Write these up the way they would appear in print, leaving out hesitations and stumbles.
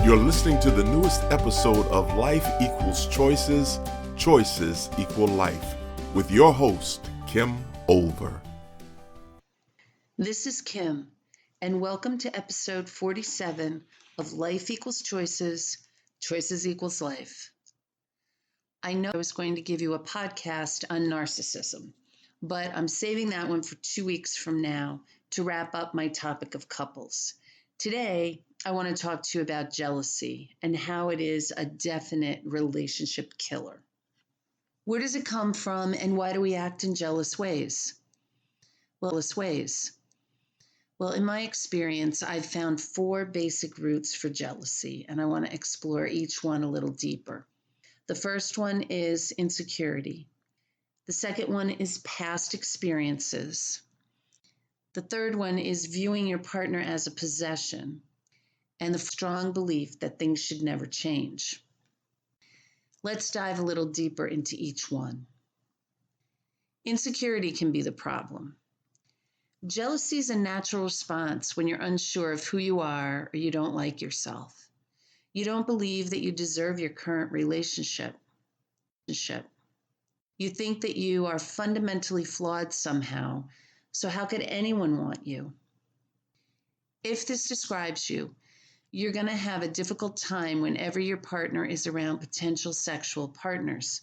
You're listening to the newest episode of Life Equals Choices, Choices Equal Life, with your host, Kim Olver. This is Kim, and welcome to episode 47 of Life Equals Choices, Choices Equals Life. I know I was going to give you a podcast on narcissism, but I'm saving that one for 2 weeks from now to wrap up my topic of couples. Today, I want to talk to you about jealousy and how it is a definite relationship killer. Where does it come from and why do we act in jealous ways? Well, in my experience, I've found 4 basic roots for jealousy, and I want to explore each one a little deeper. The first one is insecurity. The second one is past experiences. The third one is viewing your partner as a possession, and the strong belief that things should never change. Let's dive a little deeper into each one. Insecurity can be the problem. Jealousy is a natural response when you're unsure of who you are or you don't like yourself. You don't believe that you deserve your current relationship. You think that you are fundamentally flawed somehow, so how could anyone want you? If this describes you, you're going to have a difficult time whenever your partner is around potential sexual partners.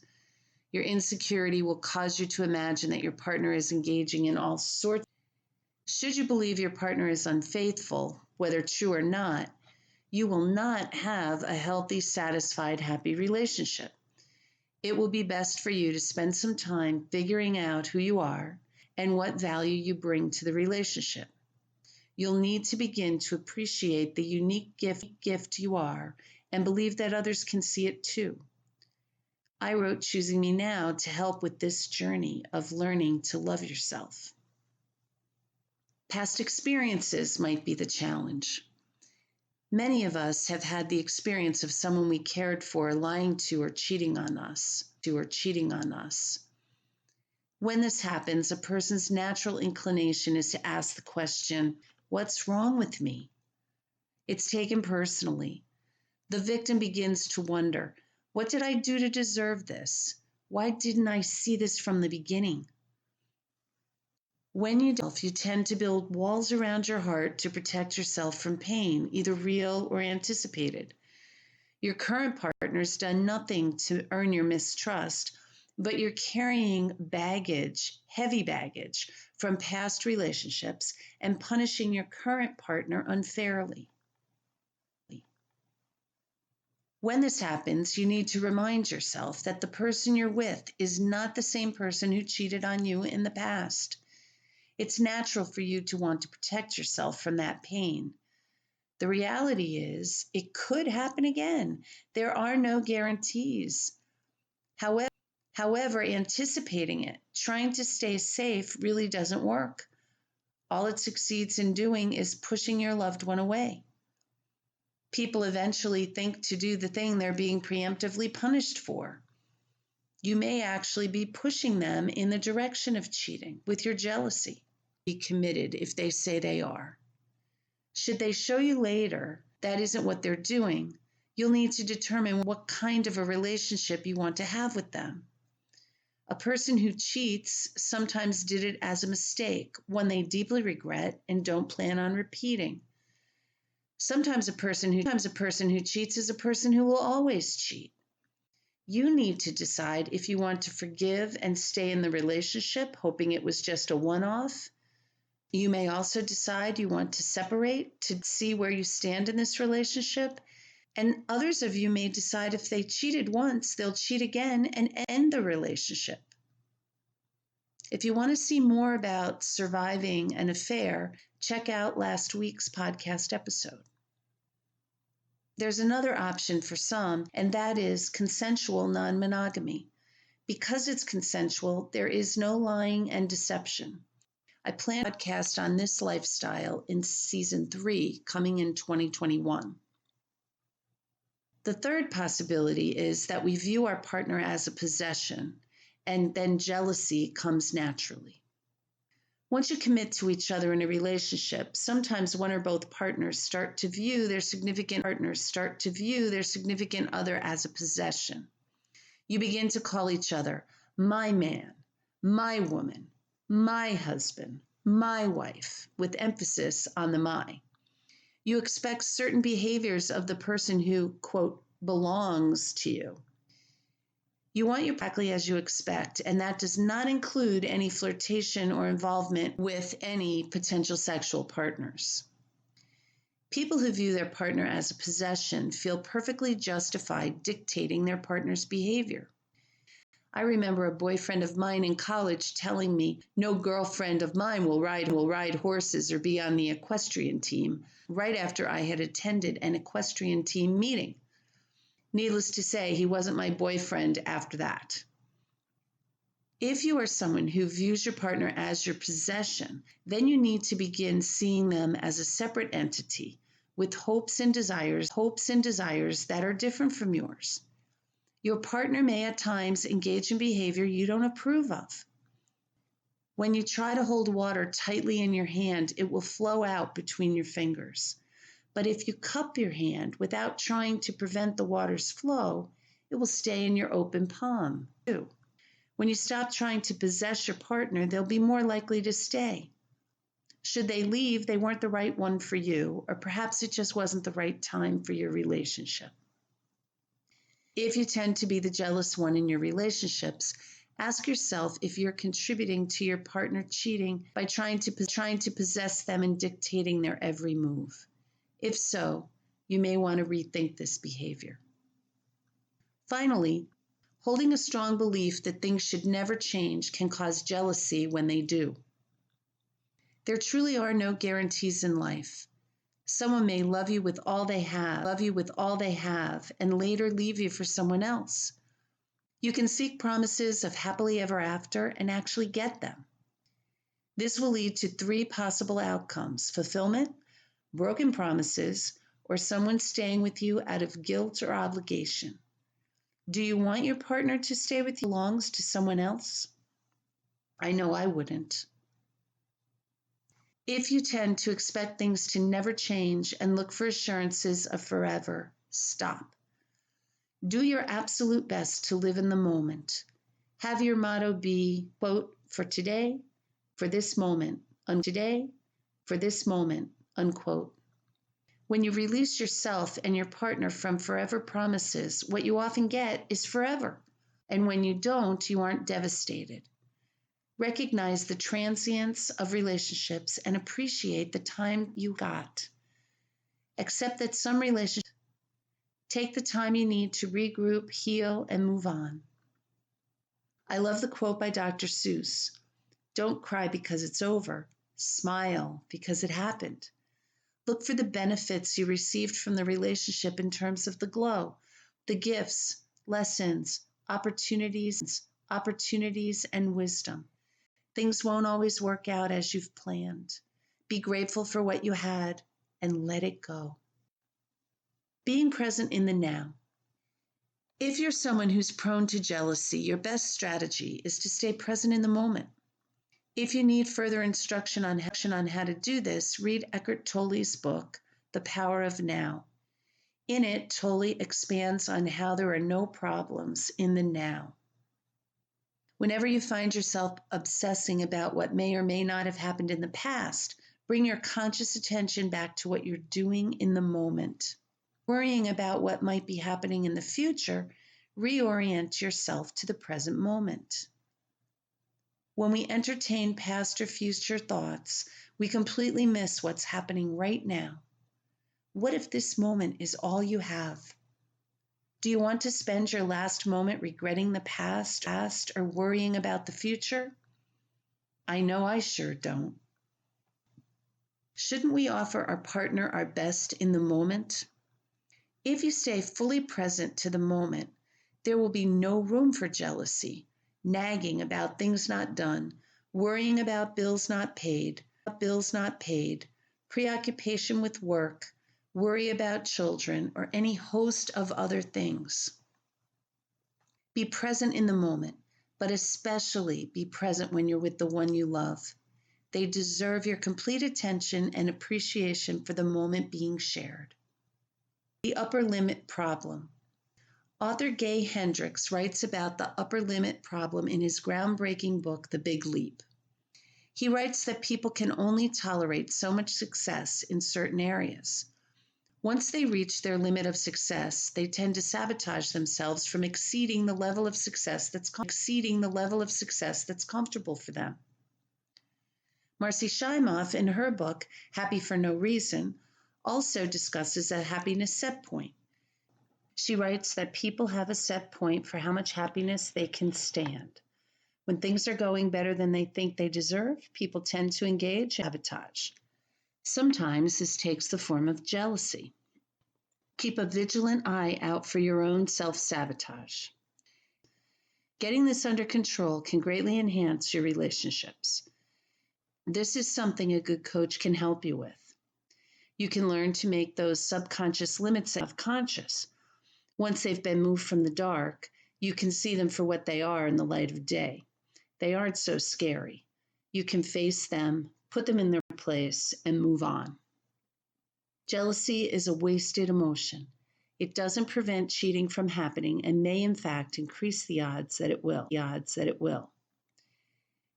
Your insecurity will cause you to imagine that your partner is engaging in all sorts. Should you believe your partner is unfaithful, whether true or not, you will not have a healthy, satisfied, happy relationship. It will be best for you to spend some time figuring out who you are and what value you bring to the relationship. You'll need to begin to appreciate the unique gift you are and believe that others can see it too. I wrote Choosing Me Now to help with this journey of learning to love yourself. Past experiences might be the challenge. Many of us have had the experience of someone we cared for lying to or cheating on us. When this happens, a person's natural inclination is to ask the question, "What's wrong with me?" It's taken personally. The victim begins to wonder, "What did I do to deserve this? Why didn't I see this from the beginning?" When you tend to build walls around your heart to protect yourself from pain, either real or anticipated. Your current partner's done nothing to earn your mistrust, but you're carrying heavy baggage from past relationships and punishing your current partner unfairly. When this happens, you need to remind yourself that the person you're with is not the same person who cheated on you in the past. It's natural for you to want to protect yourself from that pain. The reality is, it could happen again. There are no guarantees. However, anticipating it, trying to stay safe really doesn't work. All it succeeds in doing is pushing your loved one away. People eventually think to do the thing they're being preemptively punished for. You may actually be pushing them in the direction of cheating with your jealousy. Be committed if they say they are. Should they show you later that isn't what they're doing, you'll need to determine what kind of a relationship you want to have with them. A person who cheats sometimes did it as a mistake, one they deeply regret and don't plan on repeating. Sometimes a person who cheats is a person who will always cheat. You need to decide if you want to forgive and stay in the relationship, hoping it was just a one-off. You may also decide you want to separate to see where you stand in this relationship. And others of you may decide if they cheated once, they'll cheat again and end the relationship. If you want to see more about surviving an affair, check out last week's podcast episode. There's another option for some, and that is consensual non-monogamy. Because it's consensual, there is no lying and deception. I plan a podcast on this lifestyle in season 3, coming in 2021. The third possibility is that we view our partner as a possession, and then jealousy comes naturally. Once you commit to each other in a relationship, sometimes one or both partners start to view their significant other as a possession. You begin to call each other my man, my woman, my husband, my wife, with emphasis on the my. You expect certain behaviors of the person who, quote, belongs to you. You want your exactly as you expect, and that does not include any flirtation or involvement with any potential sexual partners. People who view their partner as a possession feel perfectly justified dictating their partner's behavior. I remember a boyfriend of mine in college telling me no girlfriend of mine will ride horses or be on the equestrian team right after I had attended an equestrian team meeting. Needless to say, he wasn't my boyfriend after that. If you are someone who views your partner as your possession, then you need to begin seeing them as a separate entity with hopes and desires that are different from yours. Your partner may at times engage in behavior you don't approve of. When you try to hold water tightly in your hand, it will flow out between your fingers. But if you cup your hand without trying to prevent the water's flow, it will stay in your open palm, too. When you stop trying to possess your partner, they'll be more likely to stay. Should they leave, they weren't the right one for you, or perhaps it just wasn't the right time for your relationship. If you tend to be the jealous one in your relationships, ask yourself if you're contributing to your partner cheating by trying to possess them and dictating their every move. If so, you may want to rethink this behavior. Finally, holding a strong belief that things should never change can cause jealousy when they do. There truly are no guarantees in life. Someone may love you with all they have, and later leave you for someone else. You can seek promises of happily ever after and actually get them. This will lead to 3 possible outcomes: fulfillment, broken promises, or someone staying with you out of guilt or obligation. Do you want your partner to stay with you belongs to someone else? I know I wouldn't. If you tend to expect things to never change and look for assurances of forever, stop. Do your absolute best to live in the moment. Have your motto be, quote, for today, for this moment, unquote. When you release yourself and your partner from forever promises, what you often get is forever. And when you don't, you aren't devastated. Recognize the transience of relationships and appreciate the time you got. Accept that some relationships take the time you need to regroup, heal, and move on. I love the quote by Dr. Seuss. Don't cry because it's over. Smile because it happened. Look for the benefits you received from the relationship in terms of the glow, the gifts, lessons, opportunities, and wisdom. Things won't always work out as you've planned. Be grateful for what you had and let it go. Being present in the now. If you're someone who's prone to jealousy, your best strategy is to stay present in the moment. If you need further instruction on how to do this, read Eckhart Tolle's book, The Power of Now. In it, Tolle expands on how there are no problems in the now. Whenever you find yourself obsessing about what may or may not have happened in the past, bring your conscious attention back to what you're doing in the moment. Worrying about what might be happening in the future, reorient yourself to the present moment. When we entertain past or future thoughts, we completely miss what's happening right now. What if this moment is all you have? Do you want to spend your last moment regretting the past or worrying about the future? I know I sure don't. Shouldn't we offer our partner our best in the moment? If you stay fully present to the moment, there will be no room for jealousy, nagging about things not done, worrying about bills not paid, preoccupation with work, worry about children, or any host of other things. Be present in the moment, but especially be present when you're with the one you love. They deserve your complete attention and appreciation for the moment being shared. The upper limit problem. Author Gay Hendricks writes about the upper limit problem in his groundbreaking book, The Big Leap. He writes that people can only tolerate so much success in certain areas. Once they reach their limit of success, they tend to sabotage themselves from exceeding the level of success that's comfortable for them. Marci Shimoff, in her book, Happy for No Reason, also discusses a happiness set point. She writes that people have a set point for how much happiness they can stand. When things are going better than they think they deserve, people tend to engage in sabotage. Sometimes this takes the form of jealousy. Keep a vigilant eye out for your own self-sabotage. Getting this under control can greatly enhance your relationships. This is something a good coach can help you with. You can learn to make those subconscious limits conscious. Once they've been moved from the dark, you can see them for what they are in the light of day. They aren't so scary. You can face them, put them in their place, and move on. Jealousy is a wasted emotion. It doesn't prevent cheating from happening and may in fact increase the odds that it will.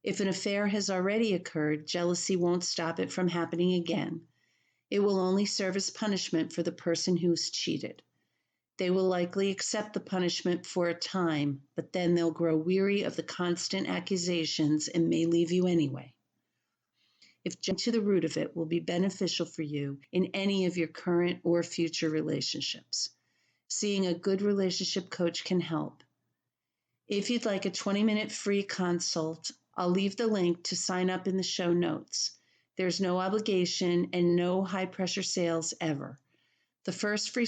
If an affair has already occurred, jealousy won't stop it from happening again. It will only serve as punishment for the person who's cheated. They will likely accept the punishment for a time, but then they'll grow weary of the constant accusations and may leave you anyway. If getting to the root of it will be beneficial for you in any of your current or future relationships. Seeing a good relationship coach can help. If you'd like a 20-minute free consult, I'll leave the link to sign up in the show notes. There's no obligation and no high-pressure sales ever. The first free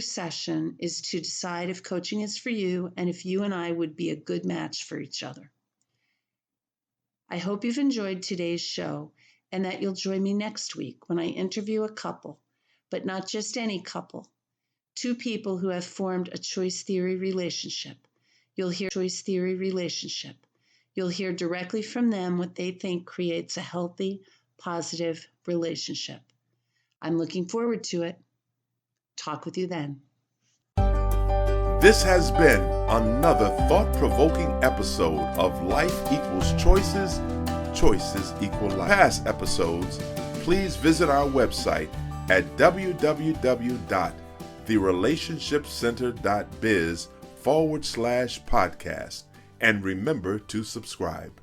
session is to decide if coaching is for you and if you and I would be a good match for each other. I hope you've enjoyed today's show and that you'll join me next week when I interview a couple, but not just any couple, two people who have formed a choice theory relationship. You'll hear directly from them what they think creates a healthy, positive relationship. I'm looking forward to it. Talk with you then. This has been another thought-provoking episode of Life Equals Choices, Choices Equal Life. Past episodes, please visit our website at www.therelationshipcenter.biz/podcast and remember to subscribe.